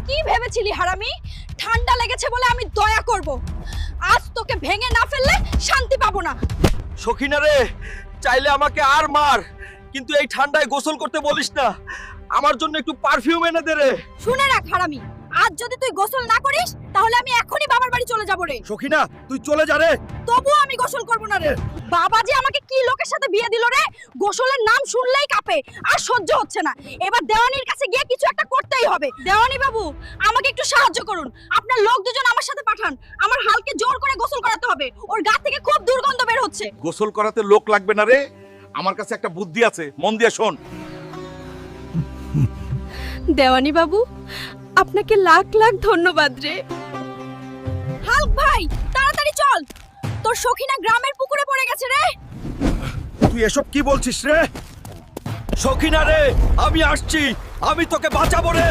কি ভেবেছিলি হারামি? ঠান্ডা লেগেছে বলে আমি দয়া করব। আজ তোকে ভেঙে না ফেললে শান্তি পাবো না। সখিনা রে, চাইলে আমাকে আর মার, কিন্তু এই ঠান্ডায় গোসল করতে বলিস না। আমার জন্য একটু পারফিউম এনে দে রে। শুনে রাখ হারামি, আজ যদি তুই গোসল না করিস তাহলে আমি এখনই বাবার বাড়ি চলে যাব রে। সখিনা, তুই চলে যা রে। তবুও আমি গোসল করব না রে। বাবা যে আমাকে কি লোকের সাথে বিয়ে দিল রে, গোসলের নাম শুনলেই কাঁপে, আর সহ্য হচ্ছে না। এবার দেওয়ানির কাছে গিয়ে কিছু একটা করতেই হবে। দেওয়ানি বাবু, আমাকে একটু সাহায্য করুন। আপনার লোক দুজন আমার সাথে পাঠান। আমার হালকে জোর করে গোসল করাতে হবে, ওর গা থেকে খুব দুর্গন্ধ বের হচ্ছে। গোসল করাতে লোক লাগবে না রে, আমার কাছে একটা বুদ্ধি আছে, মন দিয়ে শোন। দেওয়ানি বাবু, আপনাকে লাখ লাখ ধন্যবাদ রে। হাল্ক ভাই, তাড়াতাড়ি চল, তোর সখিনা গ্রামের পুকুরে পড়ে গেছে রে। তুই এসব কি বলছিস রে? সখিনা রে, আমি আসছি, আমি তোকে বাঁচাবো রে।